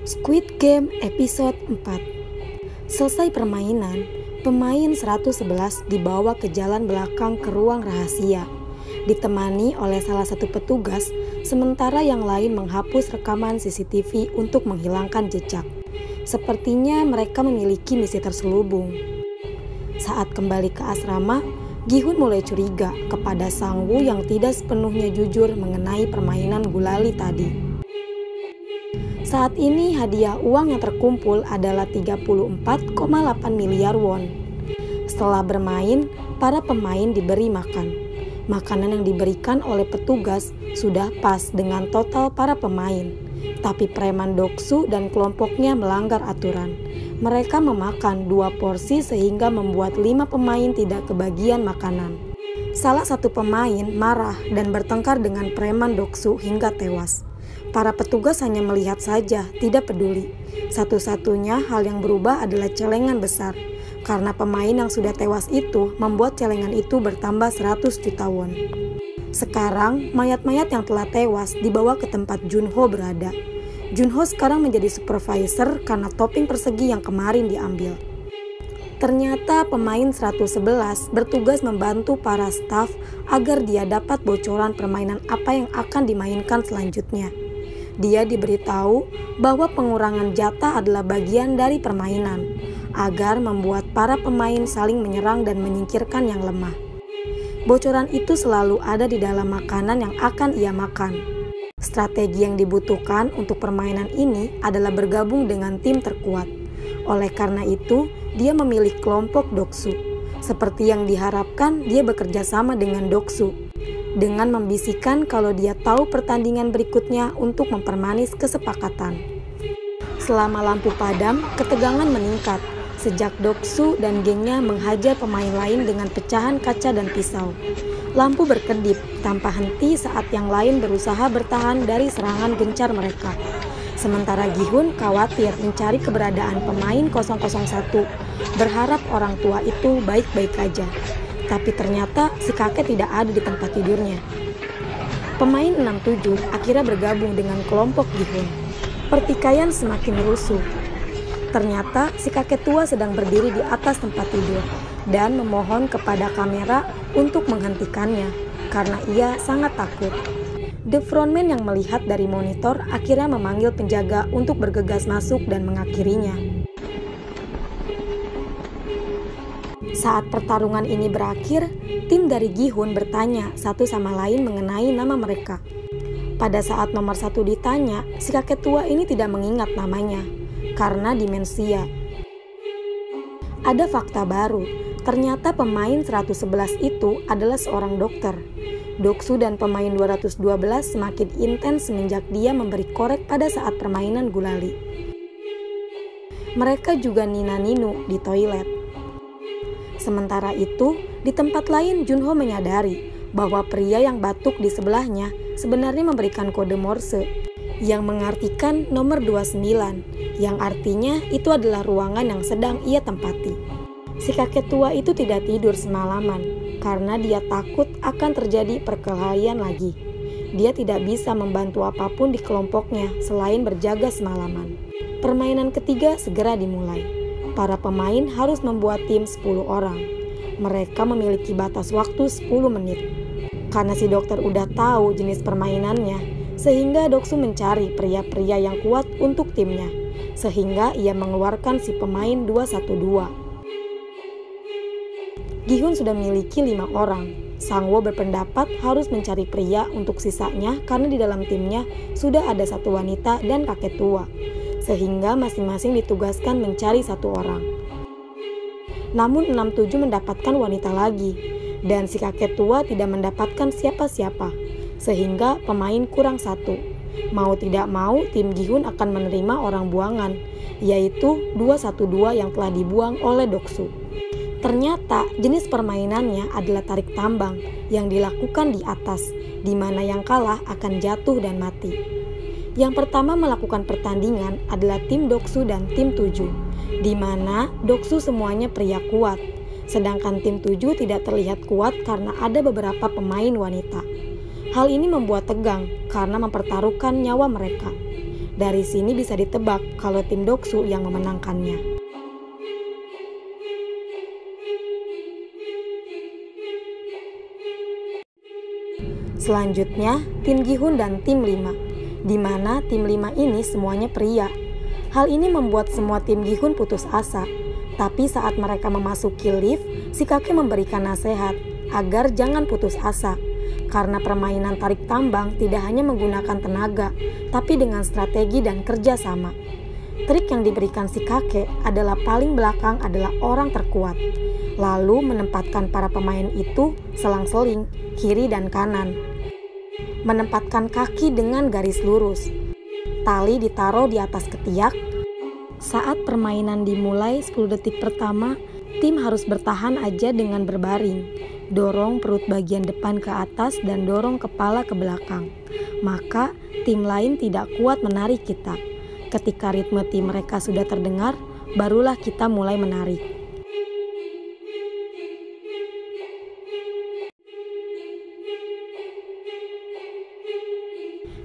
Squid Game episode 4. Selesai permainan, pemain 111 dibawa ke jalan belakang ke ruang rahasia, ditemani oleh salah satu petugas, sementara yang lain menghapus rekaman CCTV untuk menghilangkan jejak. Sepertinya mereka memiliki misi terselubung. Saat kembali ke asrama, Gi-hun mulai curiga kepada Sang-woo yang tidak sepenuhnya jujur mengenai permainan gulali tadi. Saat ini hadiah uang yang terkumpul adalah 34,8 miliar won. Setelah bermain, para pemain diberi makan. Makanan yang diberikan oleh petugas sudah pas dengan total para pemain. Tapi preman Doksu dan kelompoknya melanggar aturan. Mereka memakan 2 porsi sehingga membuat 5 pemain tidak kebagian makanan. Salah satu pemain marah dan bertengkar dengan preman Doksu hingga tewas. Para petugas hanya melihat saja, tidak peduli. Satu-satunya hal yang berubah adalah celengan besar. Karena pemain yang sudah tewas itu membuat celengan itu bertambah 100 juta won. Sekarang, mayat-mayat yang telah tewas dibawa ke tempat Junho berada. Junho sekarang menjadi supervisor karena topping persegi yang kemarin diambil. Ternyata pemain 111 bertugas membantu para staf agar dia dapat bocoran permainan apa yang akan dimainkan selanjutnya. Dia diberitahu bahwa pengurangan jatah adalah bagian dari permainan, agar membuat para pemain saling menyerang dan menyingkirkan yang lemah. Bocoran itu selalu ada di dalam makanan yang akan ia makan. Strategi yang dibutuhkan untuk permainan ini adalah bergabung dengan tim terkuat. Oleh karena itu, dia memilih kelompok Doksu. Seperti yang diharapkan, dia bekerja sama dengan Doksu, dengan membisikkan kalau dia tahu pertandingan berikutnya untuk mempermanis kesepakatan. Selama lampu padam, ketegangan meningkat sejak Doksu dan gengnya menghajar pemain lain dengan pecahan kaca dan pisau. Lampu berkedip tanpa henti saat yang lain berusaha bertahan dari serangan gencar mereka. Sementara Gi-hun khawatir mencari keberadaan pemain 001, berharap orang tua itu baik-baik aja. Tapi ternyata si kakek tidak ada di tempat tidurnya. Pemain 67 akhirnya bergabung dengan kelompok Gi-hun. Pertikaian semakin rusuh. Ternyata si kakek tua sedang berdiri di atas tempat tidur dan memohon kepada kamera untuk menghentikannya karena ia sangat takut. The frontman yang melihat dari monitor akhirnya memanggil penjaga untuk bergegas masuk dan mengakhirinya. Saat pertarungan ini berakhir, tim dari Gi-hun bertanya satu sama lain mengenai nama mereka. Pada saat nomor 1 ditanya, si kakek tua ini tidak mengingat namanya, karena demensia. Ada fakta baru, ternyata pemain 111 itu adalah seorang dokter. Doksu dan pemain 212 semakin intens semenjak dia memberi korek pada saat permainan gulali. Mereka juga nina-ninu di toilet. Sementara itu, di tempat lain Junho menyadari bahwa pria yang batuk di sebelahnya sebenarnya memberikan kode Morse yang mengartikan nomor 29, yang artinya itu adalah ruangan yang sedang ia tempati. Si kakek tua itu tidak tidur semalaman karena dia takut akan terjadi perkelahian lagi. Dia tidak bisa membantu apapun di kelompoknya selain berjaga semalaman. Permainan ketiga segera dimulai. Para pemain harus membuat tim 10 orang. Mereka memiliki batas waktu 10 menit. Karena si dokter udah tahu jenis permainannya, sehingga Doksu mencari pria-pria yang kuat untuk timnya. Sehingga ia mengeluarkan si pemain 212. Gi-hun sudah memiliki 5 orang. Sang-woo berpendapat harus mencari pria untuk sisanya karena di dalam timnya sudah ada 1 wanita dan kakek tua. Sehingga masing-masing ditugaskan mencari 1 orang. Namun 67 mendapatkan wanita lagi, dan si kakek tua tidak mendapatkan siapa-siapa, sehingga pemain kurang 1. Mau tidak mau, tim Gi-hun akan menerima orang buangan, yaitu 212 yang telah dibuang oleh Doksu. Ternyata jenis permainannya adalah tarik tambang yang dilakukan di atas, di mana yang kalah akan jatuh dan mati. Yang pertama melakukan pertandingan adalah tim Doksu dan tim 7, di mana Doksu semuanya pria kuat, sedangkan tim 7 tidak terlihat kuat karena ada beberapa pemain wanita. Hal ini membuat tegang karena mempertaruhkan nyawa mereka. Dari sini bisa ditebak kalau tim Doksu yang memenangkannya. Selanjutnya, tim Gi-hun dan tim 5, di mana tim 5 ini semuanya pria. Hal ini membuat semua tim Gi-hun putus asa. Tapi saat mereka memasuki lift, si kakek memberikan nasihat agar jangan putus asa. Karena permainan tarik tambang tidak hanya menggunakan tenaga, tapi dengan strategi dan kerja sama. Trik yang diberikan si kakek adalah paling belakang adalah orang terkuat. Lalu menempatkan para pemain itu selang-seling, kiri dan kanan. Menempatkan kaki dengan garis lurus. Tali ditaruh di atas ketiak. Saat permainan dimulai 10 detik pertama, tim harus bertahan aja dengan berbaring. Dorong perut bagian depan ke atas dan dorong kepala ke belakang. Maka tim lain tidak kuat menarik kita. Ketika ritme tim mereka sudah terdengar, barulah kita mulai menarik.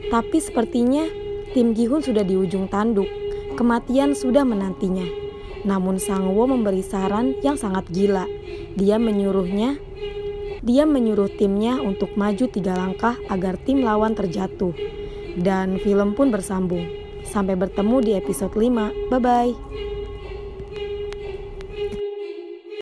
Tapi sepertinya tim Gi-hun sudah di ujung tanduk. Kematian sudah menantinya. Namun Sang-woo memberi saran yang sangat gila. Dia menyuruh timnya untuk maju 3 langkah agar tim lawan terjatuh. Dan film pun bersambung. Sampai bertemu di episode 5. Bye-bye.